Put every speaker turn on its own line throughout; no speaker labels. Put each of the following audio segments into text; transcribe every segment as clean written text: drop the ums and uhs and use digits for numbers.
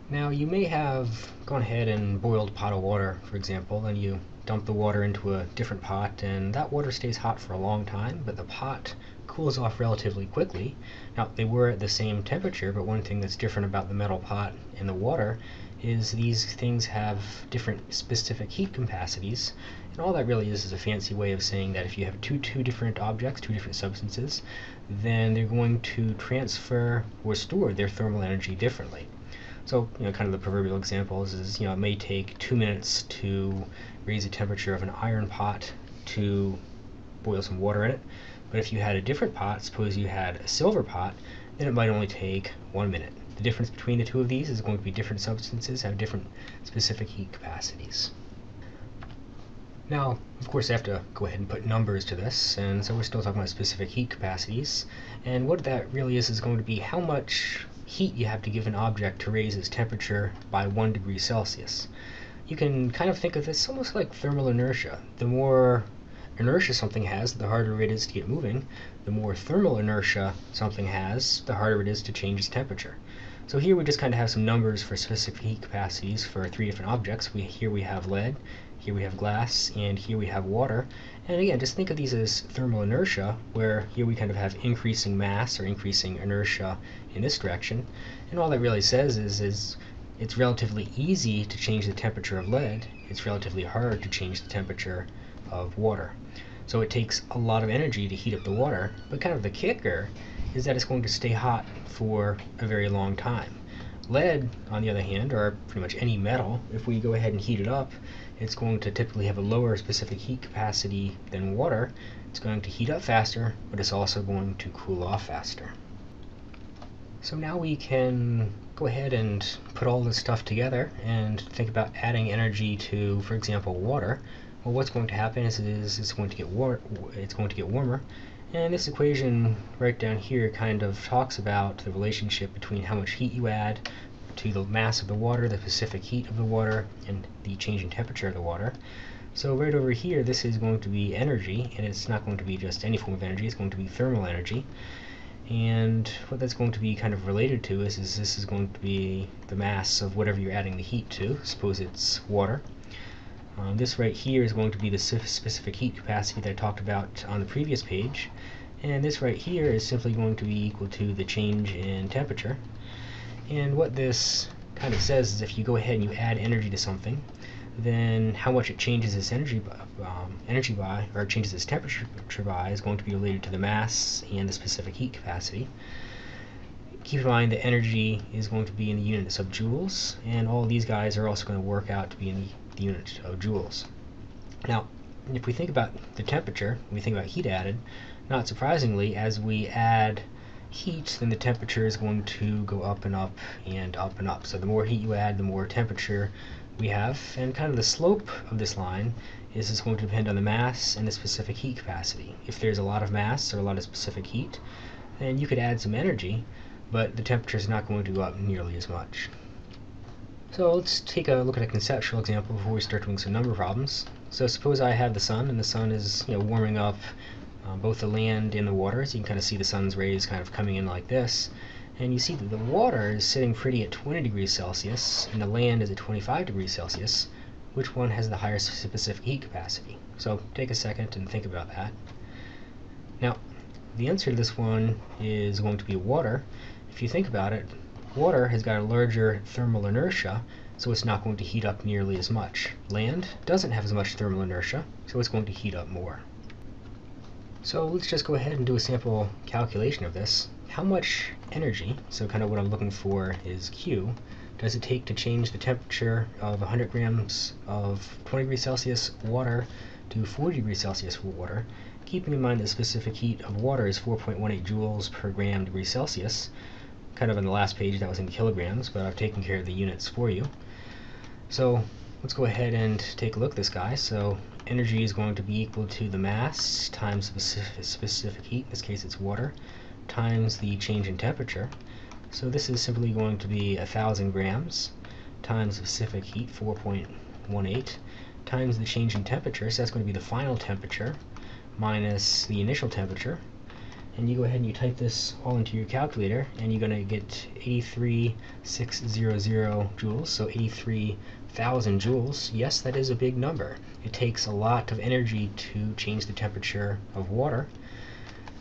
Now you may have gone ahead and boiled a pot of water, for example, and you dump the water into a different pot, and that water stays hot for a long time, but the pot cools off relatively quickly. Now they were at the same temperature, but one thing that's different about the metal pot and the water is these things have different specific heat capacities, and all that really is a fancy way of saying that if you have two different objects, two different substances, then they're going to transfer or store their thermal energy differently. So, kind of the proverbial example is, it may take 2 minutes to raise the temperature of an iron pot to boil some water in it. But if you had a different pot, suppose you had a silver pot, then it might only take 1 minute. The difference between the two of these is going to be different substances have different specific heat capacities. Now, of course, I have to go ahead and put numbers to this, and so we're still talking about specific heat capacities. And what that really is going to be how much heat you have to give an object to raise its temperature by 1 degree Celsius. You can kind of think of this almost like thermal inertia. The more inertia something has, the harder it is to get moving. The more thermal inertia something has, the harder it is to change its temperature. So here we just kind of have some numbers for specific heat capacities for 3 different objects. Here we have lead, here we have glass, and here we have water. And again, just think of these as thermal inertia, where here we kind of have increasing mass or increasing inertia in this direction. And all that really says is it's relatively easy to change the temperature of lead. It's relatively hard to change the temperature of water. So it takes a lot of energy to heat up the water, but kind of the kicker is that it's going to stay hot for a very long time. Lead, on the other hand, or pretty much any metal, if we go ahead and heat it up, it's going to typically have a lower specific heat capacity than water. It's going to heat up faster, but it's also going to cool off faster. So now we can go ahead and put all this stuff together and think about adding energy to, for example, water. Well, what's going to happen is it's going to get warmer. And this equation right down here kind of talks about the relationship between how much heat you add to the mass of the water, the specific heat of the water, and the change in temperature of the water. So right over here, this is going to be energy, and it's not going to be just any form of energy, it's going to be thermal energy. And what that's going to be kind of related to is this is going to be the mass of whatever you're adding the heat to. Suppose it's water. This right here is going to be the specific heat capacity that I talked about on the previous page, and this right here is simply going to be equal to the change in temperature. And what this kind of says is if you go ahead and you add energy to something, then how much it changes its energy by, or changes its temperature by, is going to be related to the mass and the specific heat capacity. Keep in mind that energy is going to be in the units of joules, and all these guys are also going to work out to be in the unit of joules. Now, if we think about the temperature, we think about heat added, not surprisingly, as we add heat, then the temperature is going to go up and up and up and up. So the more heat you add, the more temperature we have, and kind of the slope of this line is going to depend on the mass and the specific heat capacity. If there's a lot of mass or a lot of specific heat, then you could add some energy, but the temperature is not going to go up nearly as much. So let's take a look at a conceptual example before we start doing some number problems. So suppose I have the sun, and the sun is warming up both the land and the water. So you can kind of see the sun's rays kind of coming in like this, and you see that the water is sitting pretty at 20 degrees Celsius, and the land is at 25 degrees Celsius. Which one has the higher specific heat capacity? So take a second and think about that. Now, the answer to this one is going to be water. If you think about it, water has got a larger thermal inertia, so it's not going to heat up nearly as much. Land doesn't have as much thermal inertia, so it's going to heat up more. So let's just go ahead and do a sample calculation of this. How much energy, so kind of what I'm looking for is Q, does it take to change the temperature of 100 grams of 20 degrees Celsius water to 40 degrees Celsius water, keeping in mind that the specific heat of water is 4.18 joules per gram degree Celsius. Kind of on the last page that was in kilograms, but I've taken care of the units for you. So let's go ahead and take a look at this guy. So energy is going to be equal to the mass times specific heat, in this case it's water, times the change in temperature. So this is simply going to be 1,000 grams times specific heat, 4.18, times the change in temperature, so that's going to be the final temperature minus the initial temperature. and you go ahead and you type this all into your calculator, and you're going to get 83,600 joules, so 83,000 joules. Yes, that is a big number. It takes a lot of energy to change the temperature of water.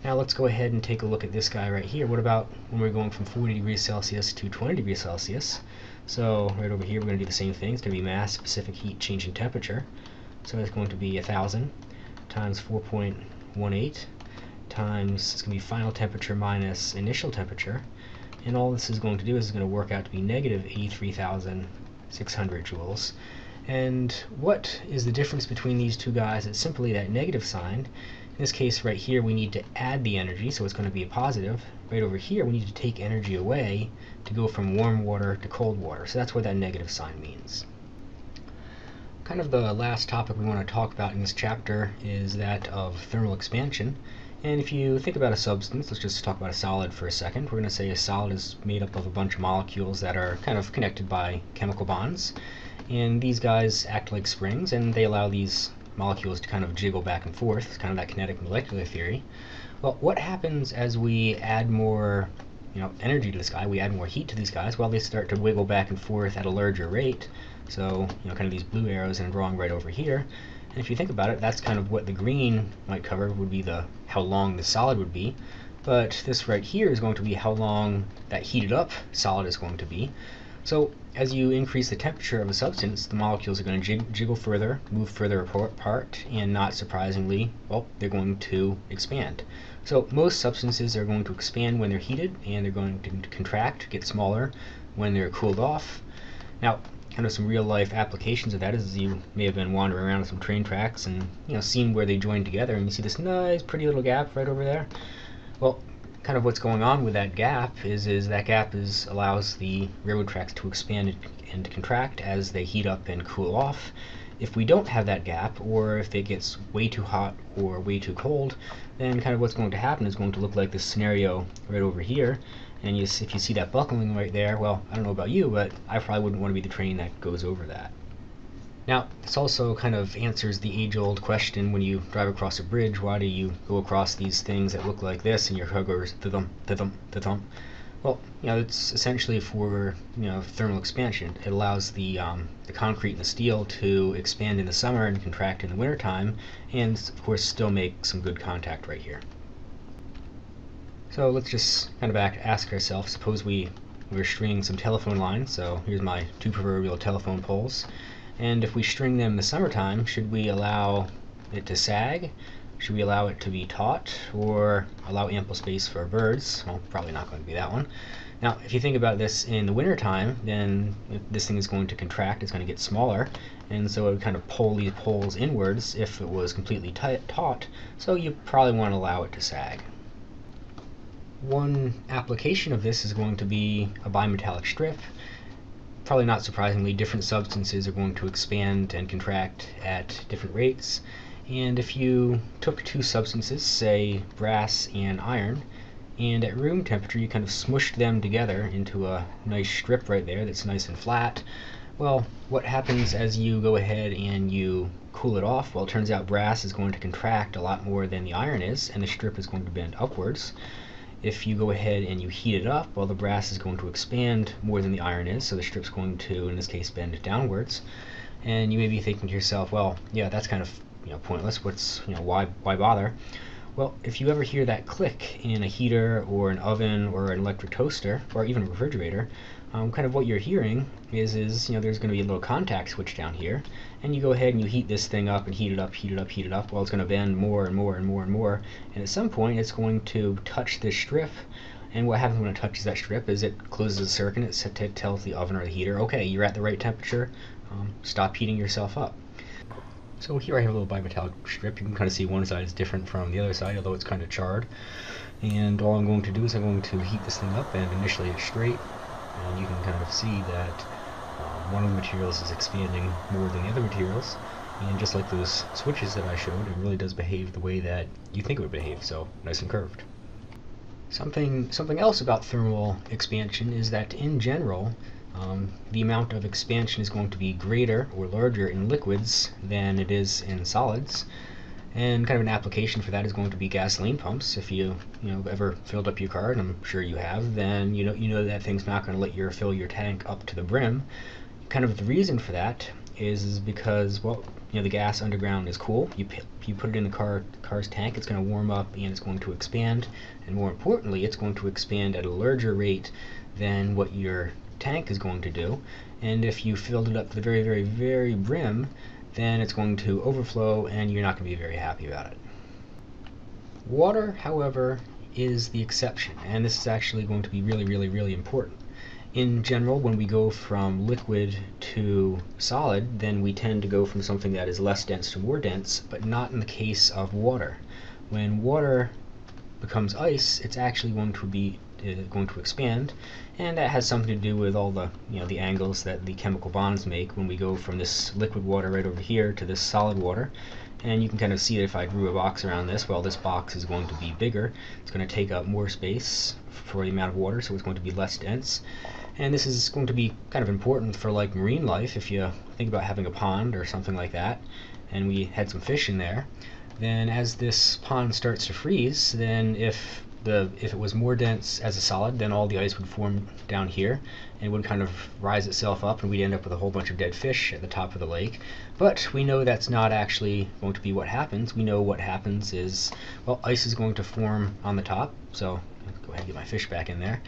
Now let's go ahead and take a look at this guy right here. What about when we're going from 40 degrees Celsius to 20 degrees Celsius? So right over here we're going to do the same thing. It's going to be mass specific heat changing temperature. So it's going to be 1,000 times 4.18 times, it's going to be final temperature minus initial temperature, and all this is going to do is going to work out to be negative 83,600 joules. And what is the difference between these two guys? It's simply that negative sign. In this case right here we need to add the energy, so it's going to be a positive. Right over here we need to take energy away to go from warm water to cold water, so that's what that negative sign means. Kind of the last topic we want to talk about in this chapter is that of thermal expansion. And if you think about a substance, let's just talk about a solid for a second. We're going to say a solid is made up of a bunch of molecules that are kind of connected by chemical bonds. And these guys act like springs, and they allow these molecules to kind of jiggle back and forth. It's kind of that kinetic molecular theory. Well, what happens as we add more energy to this guy, we add more heat to these guys? Well, they start to wiggle back and forth at a larger rate. So, kind of these blue arrows, and I'm drawing right over here. And if you think about it, that's kind of what the green might cover, would be how long the solid would be. But this right here is going to be how long that heated up solid is going to be. So as you increase the temperature of a substance, the molecules are going to jiggle further, move further apart, and not surprisingly, well, they're going to expand. So most substances are going to expand when they're heated, and they're going to contract, get smaller when they're cooled off. Now, kind of some real life applications of that is you may have been wandering around some train tracks and seen where they join together, and you see this nice pretty little gap right over there. Well, kind of what's going on with that gap is that gap allows the railroad tracks to expand and contract as they heat up and cool off. If we don't have that gap, or if it gets way too hot or way too cold, then kind of what's going to happen is going to look like this scenario right over here. And if you see that buckling right there, well, I don't know about you, but I probably wouldn't want to be the train that goes over that. Now, this also kind of answers the age-old question: when you drive across a bridge, why do you go across these things that look like this and your car goes thump, thump, thump? Well, it's essentially for thermal expansion. It allows the concrete and the steel to expand in the summer and contract in the wintertime, and of course still make some good contact right here. So let's just kind of ask ourselves, suppose we're stringing some telephone lines. So here's my two proverbial telephone poles. And if we string them in the summertime, should we allow it to sag? Should we allow it to be taut, or allow ample space for birds? Well, probably not going to be that one. Now, if you think about this in the wintertime, then this thing is going to contract, it's going to get smaller, and so it would kind of pull these poles inwards if it was completely taut, so you probably want to allow it to sag. One application of this is going to be a bimetallic strip. Probably not surprisingly, different substances are going to expand and contract at different rates. And if you took two substances, say brass and iron, and at room temperature you kind of smushed them together into a nice strip right there that's nice and flat, well, what happens as you go ahead and you cool it off? Well, it turns out brass is going to contract a lot more than the iron is, and the strip is going to bend upwards. If you go ahead and you heat it up, well, the brass is going to expand more than the iron is, so the strip's going to, in this case, bend downwards. And you may be thinking to yourself, well, yeah, that's kind of pointless. Why bother? Well, if you ever hear that click in a heater or an oven or an electric toaster or even a refrigerator, kind of what you're hearing is there's going to be a little contact switch down here, and you go ahead and you heat this thing up and heat it up. Well, it's going to bend more and more and more and more, and at some point it's going to touch this strip. And what happens when it touches that strip is it closes the circuit. It tells the oven or the heater, okay, you're at the right temperature, stop heating yourself up. So here I have a little bimetallic strip. You can kind of see one side is different from the other side, although it's kind of charred. And all I'm going to do is I'm going to heat this thing up, and initially it's straight, and you can kind of see that one of the materials is expanding more than the other materials. And just like those switches that I showed, it really does behave the way that you think it would behave, so nice and curved. Something else about thermal expansion is that in general, the amount of expansion is going to be greater or larger in liquids than it is in solids. And kind of an application for that is going to be gasoline pumps. If you ever filled up your car, and I'm sure you have, then you know that thing's not going to let you fill your tank up to the brim. Kind of the reason for that is because, well, the gas underground is cool. You put it in the car's tank, it's going to warm up and it's going to expand, and more importantly, it's going to expand at a larger rate than what your tank is going to do. And if you filled it up to the very, very, very brim, then it's going to overflow and you're not going to be very happy about it. Water, however, is the exception, and this is actually going to be really, really, really important. In general, when we go from liquid to solid, then we tend to go from something that is less dense to more dense, but not in the case of water. When water becomes ice, it's actually going to expand, and that has something to do with all the the angles that the chemical bonds make when we go from this liquid water right over here to this solid water. And you can kind of see that if I drew a box around this, well, this box is going to be bigger. It's going to take up more space for the amount of water, so it's going to be less dense. And this is going to be kind of important for like marine life. If you think about having a pond or something like that, and we had some fish in there, then as this pond starts to freeze, then if it was more dense as a solid, then all the ice would form down here and it would kind of rise itself up, and we'd end up with a whole bunch of dead fish at the top of the lake. But we know that's not actually going to be what happens. We know what happens is, well, ice is going to form on the top. So go ahead and get my fish back in there.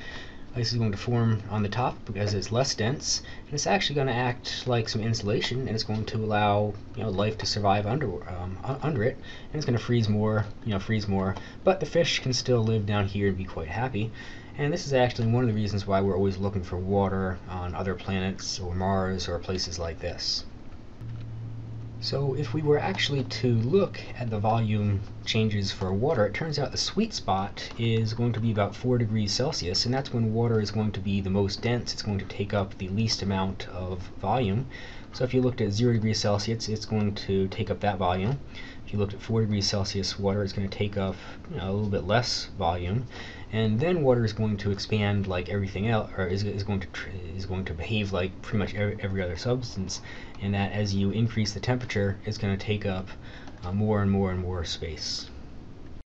Ice is going to form on the top because it's less dense, and it's actually going to act like some insulation, and it's going to allow life to survive under it, and it's going to freeze more, but the fish can still live down here and be quite happy. And this is actually one of the reasons why we're always looking for water on other planets or Mars or places like this. So if we were actually to look at the volume changes for water, it turns out the sweet spot is going to be about 4 degrees Celsius, and that's when water is going to be the most dense. It's going to take up the least amount of volume. So if you looked at 0 degrees Celsius, it's going to take up that volume. If you looked at 4 degrees Celsius water, it's going to take up a little bit less volume. And then water is going to expand like everything else, or is going to behave like pretty much every other substance, and that as you increase the temperature, it's going to take up more and more and more space.